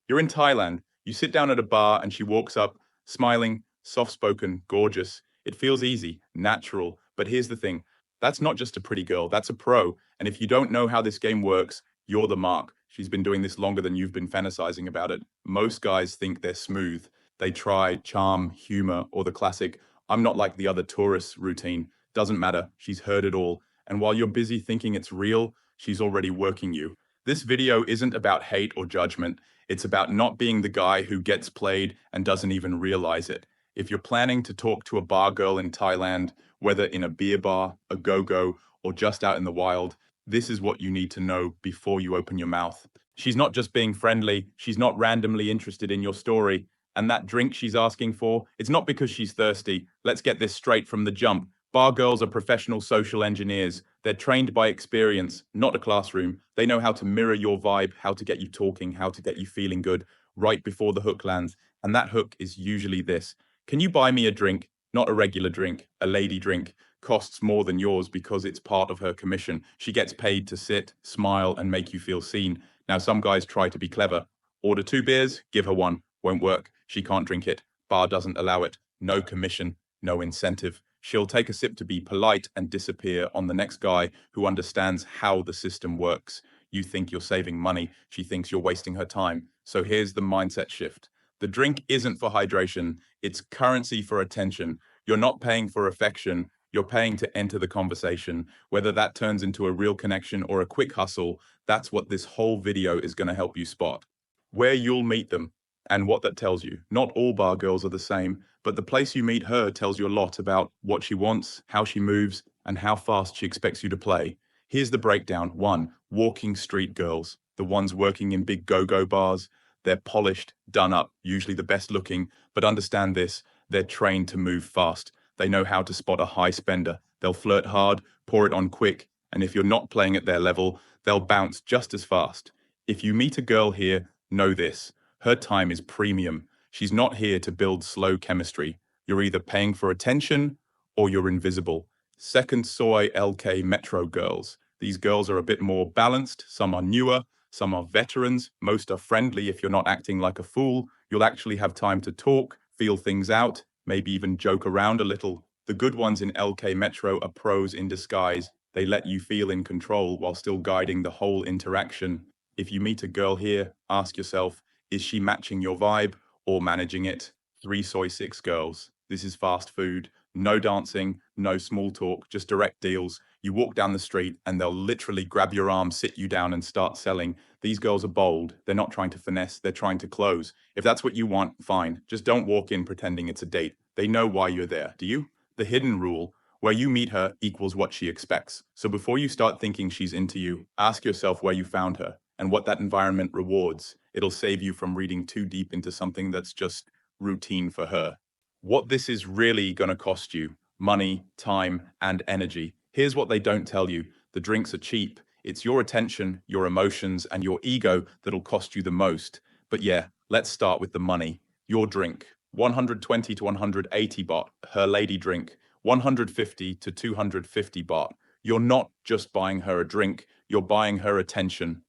You're in Thailand. You sit down at a bar and she walks up, smiling, soft-spoken, gorgeous. It feels easy, natural. But here's the thing. That's not just a pretty girl, that's a pro. And if you don't know how this game works, you're the mark. She's been doing this longer than you've been fantasizing about it. Most guys think they're smooth. They try charm, humor, or the classic, I'm not like the other tourists routine. Doesn't matter. She's heard it all. And while you're busy thinking it's real, she's already working you. This video isn't about hate or judgment. It's about not being the guy who gets played and doesn't even realize it. If you're planning to talk to a bar girl in Thailand, whether in a beer bar, a go-go, or just out in the wild, this is what you need to know before you open your mouth. She's not just being friendly, she's not randomly interested in your story. And that drink she's asking for, it's not because she's thirsty. Let's get this straight from the jump. Bar girls are professional social engineers. They're trained by experience, not a classroom. They know how to mirror your vibe, how to get you talking, how to get you feeling good right before the hook lands. And that hook is usually this. Can you buy me a drink? Not a regular drink, a lady drink. Costs more than yours because it's part of her commission. She gets paid to sit, smile, and make you feel seen. Now, some guys try to be clever. Order 2 beers, give her one. Won't work. She can't drink it. Bar doesn't allow it. No commission, no incentive. She'll take a sip to be polite and disappear on the next guy who understands how the system works. You think you're saving money. She thinks you're wasting her time. So here's the mindset shift. The drink isn't for hydration. It's currency for attention. You're not paying for affection. You're paying to enter the conversation. Whether that turns into a real connection or a quick hustle, that's what this whole video is going to help you spot. Where you'll meet them and what that tells you. Not all bar girls are the same, but the place you meet her tells you a lot about what she wants, how she moves, and how fast she expects you to play. Here's the breakdown. 1. Walking street girls. The ones working in big go-go bars. They're polished, done up, usually the best looking, but understand this, they're trained to move fast. They know how to spot a high spender. They'll flirt hard, pour it on quick, and if you're not playing at their level, they'll bounce just as fast. If you meet a girl here, know this. Her time is premium. She's not here to build slow chemistry. You're either paying for attention or you're invisible. Second soy LK Metro girls. These girls are a bit more balanced. Some are newer, some are veterans. Most are friendly if you're not acting like a fool. You'll actually have time to talk, feel things out, maybe even joke around a little. The good ones in LK Metro are pros in disguise. They let you feel in control while still guiding the whole interaction. If you meet a girl here, ask yourself, is she matching your vibe or managing it? 3 soy 6 girls. This is fast food. No dancing, no small talk, just direct deals. You walk down the street and they'll literally grab your arm, sit you down and start selling. These girls are bold. They're not trying to finesse, they're trying to close. If that's what you want, fine. Just don't walk in pretending it's a date. They know why you're there. Do you? The hidden rule, where you meet her equals what she expects. So before you start thinking she's into you, ask yourself where you found her and what that environment rewards. It'll save you from reading too deep into something that's just routine for her. What this is really going to cost you: money, time, and energy. Here's what they don't tell you. The drinks are cheap. It's your attention, your emotions, and your ego that'll cost you the most. But yeah, let's start with the money. Your drink, 120 to 180 baht. Her lady drink, 150 to 250 baht. You're not just buying her a drink, you're buying her attention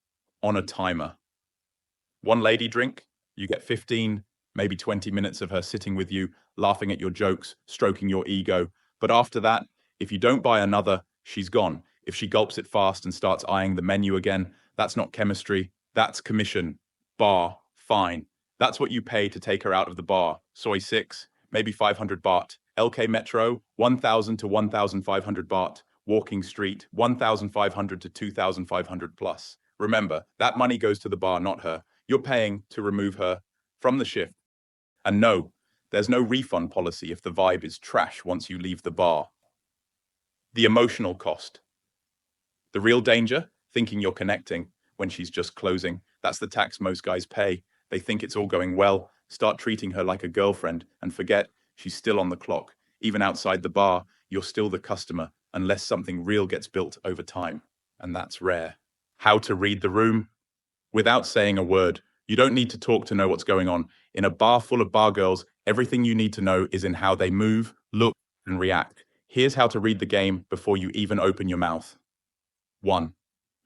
on a timer. One lady drink, you get 15, maybe 20 minutes of her sitting with you, laughing at your jokes, stroking your ego. But after that, if you don't buy another, she's gone. If she gulps it fast and starts eyeing the menu again, that's not chemistry, that's commission. Bar, fine. That's what you pay to take her out of the bar. Soy 6, maybe 500 baht. LK Metro, 1,000 to 1,500 baht. Walking Street, 1,500 to 2,500 plus. Remember, that money goes to the bar, not her. You're paying to remove her from the shift. And no, there's no refund policy if the vibe is trash once you leave the bar. The emotional cost. The real danger, thinking you're connecting when she's just closing. That's the tax most guys pay. They think it's all going well, start treating her like a girlfriend, and forget she's still on the clock. Even outside the bar, you're still the customer, unless something real gets built over time. And that's rare. How to read the room? Without saying a word. You don't need to talk to know what's going on. In a bar full of bar girls, everything you need to know is in how they move, look, and react. Here's how to read the game before you even open your mouth. 1.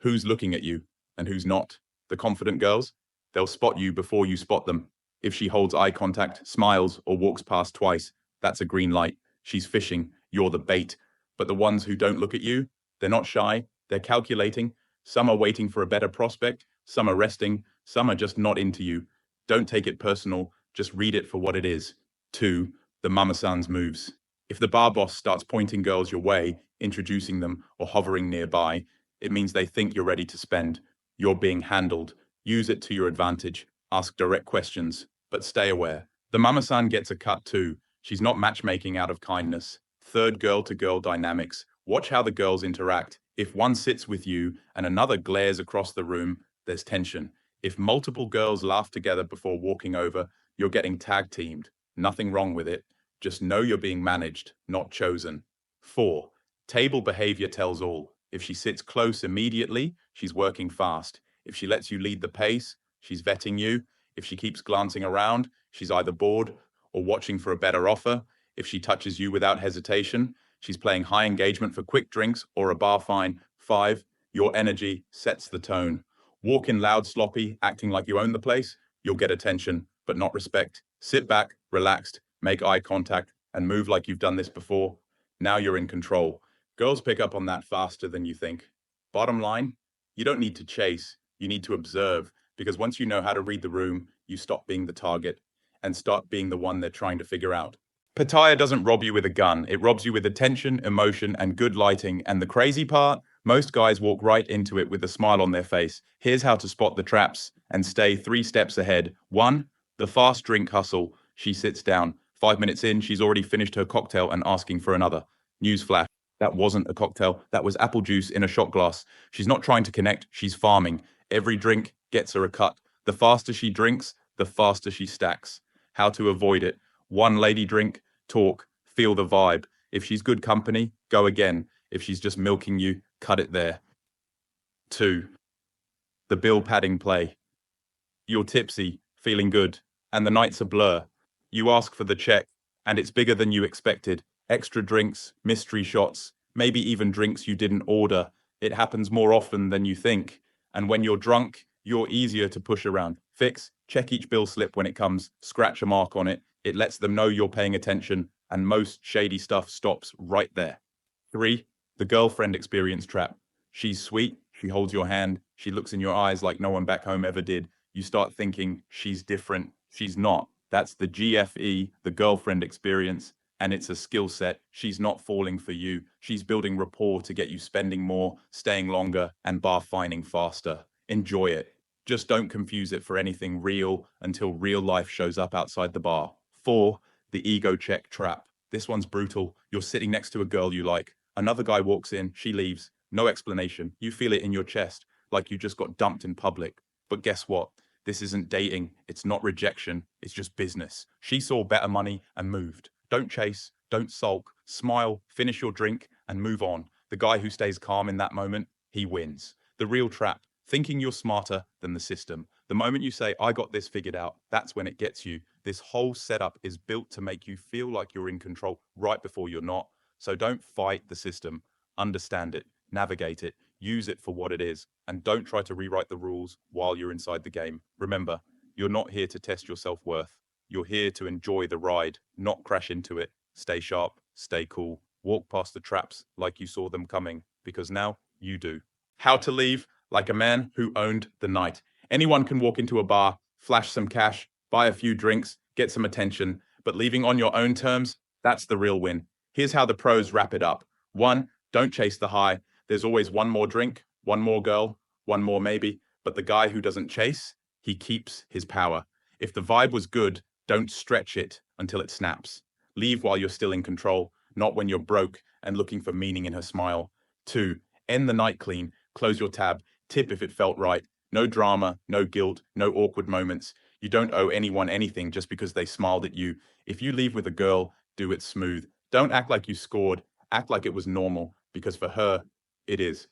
Who's looking at you and who's not? The confident girls? They'll spot you before you spot them. If she holds eye contact, smiles, or walks past twice, that's a green light. She's fishing. You're the bait. But the ones who don't look at you, they're not shy. They're calculating. Some are waiting for a better prospect. Some are resting. Some are just not into you. Don't take it personal. Just read it for what it is. 2. The mama san's moves. If the bar boss starts pointing girls your way, introducing them, or hovering nearby, it means they think you're ready to spend. You're being handled. Use it to your advantage. Ask direct questions, but stay aware. The mama san gets a cut too. She's not matchmaking out of kindness. Third girl to girl dynamics. Watch how the girls interact. If one sits with you and another glares across the room, there's tension. If multiple girls laugh together before walking over, you're getting tag teamed. Nothing wrong with it. Just know you're being managed, not chosen. 4. Table behavior tells all. If she sits close immediately, she's working fast. If she lets you lead the pace, she's vetting you. If she keeps glancing around, she's either bored or watching for a better offer. If she touches you without hesitation, she's playing high engagement for quick drinks or a bar fine. 5. Your energy sets the tone. Walk in loud, sloppy, acting like you own the place, you'll get attention, but not respect. Sit back, relaxed, make eye contact, and move like you've done this before. Now you're in control. Girls pick up on that faster than you think. Bottom line, you don't need to chase, you need to observe, because once you know how to read the room, you stop being the target and start being the one they're trying to figure out. Pattaya doesn't rob you with a gun. It robs you with attention, emotion, and good lighting. And the crazy part, most guys walk right into it with a smile on their face. Here's how to spot the traps and stay 3 steps ahead. 1. The fast drink hustle. She sits down. 5 minutes in, she's already finished her cocktail and asking for another. Newsflash. That wasn't a cocktail. That was apple juice in a shot glass. She's not trying to connect. She's farming. Every drink gets her a cut. The faster she drinks, the faster she stacks. How to avoid it. 1 lady drink, talk, feel the vibe. If she's good company, go again. If she's just milking you, cut it there. 2. The bill padding play. You're tipsy, feeling good, and the night's a blur. You ask for the check, and it's bigger than you expected. Extra drinks, mystery shots, maybe even drinks you didn't order. It happens more often than you think. And when you're drunk, you're easier to push around. Fix, check each bill slip when it comes, scratch a mark on it. It lets them know you're paying attention, and most shady stuff stops right there. 3. The girlfriend experience trap. She's sweet, she holds your hand, she looks in your eyes like no one back home ever did. You start thinking, she's different. She's not. That's the GFE, the girlfriend experience, and it's a skill set. She's not falling for you. She's building rapport to get you spending more, staying longer, and bar fining faster. Enjoy it. Just don't confuse it for anything real until real life shows up outside the bar. 4. The ego check trap. This one's brutal. You're sitting next to a girl you like. Another guy walks in, she leaves. No explanation. You feel it in your chest, like you just got dumped in public. But guess what? This isn't dating. It's not rejection. It's just business. She saw better money and moved. Don't chase. Don't sulk. Smile, finish your drink, and move on. The guy who stays calm in that moment, he wins. The real trap. Thinking you're smarter than the system. The moment you say, I got this figured out, that's when it gets you. This whole setup is built to make you feel like you're in control right before you're not. So don't fight the system. Understand it, navigate it, use it for what it is, and don't try to rewrite the rules while you're inside the game. Remember, you're not here to test your self-worth. You're here to enjoy the ride, not crash into it. Stay sharp, stay cool, walk past the traps like you saw them coming, because now you do. How to leave like a man who owned the night. Anyone can walk into a bar, flash some cash, buy a few drinks, get some attention, but leaving on your own terms, that's the real win. Here's how the pros wrap it up. 1, don't chase the high. There's always one more drink, one more girl, one more maybe, but the guy who doesn't chase, he keeps his power. If the vibe was good, don't stretch it until it snaps. Leave while you're still in control, not when you're broke and looking for meaning in her smile. 2, end the night clean, close your tab, tip if it felt right. No drama, no guilt, no awkward moments. You don't owe anyone anything just because they smiled at you. If you leave with a girl, do it smooth. Don't act like you scored, act like it was normal, because for her, it is.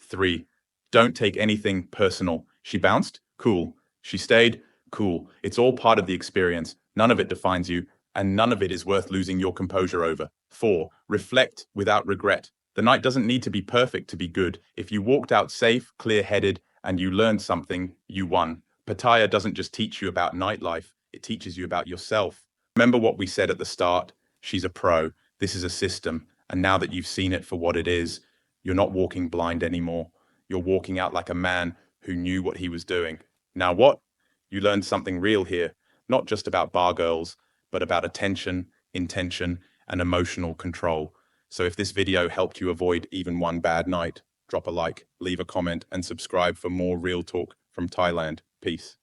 3, don't take anything personal. She bounced? Cool. She stayed? Cool. It's all part of the experience. None of it defines you, and none of it is worth losing your composure over. 4, reflect without regret. The night doesn't need to be perfect to be good. If you walked out safe, clear-headed, and you learned something, you won. Pattaya doesn't just teach you about nightlife, it teaches you about yourself. Remember what we said at the start? She's a pro. This is a system. And now that you've seen it for what it is, you're not walking blind anymore. You're walking out like a man who knew what he was doing. Now what? You learned something real here, not just about bar girls, but about attention, intention, and emotional control. So if this video helped you avoid even one bad night, drop a like, leave a comment, and subscribe for more real talk from Thailand. Peace.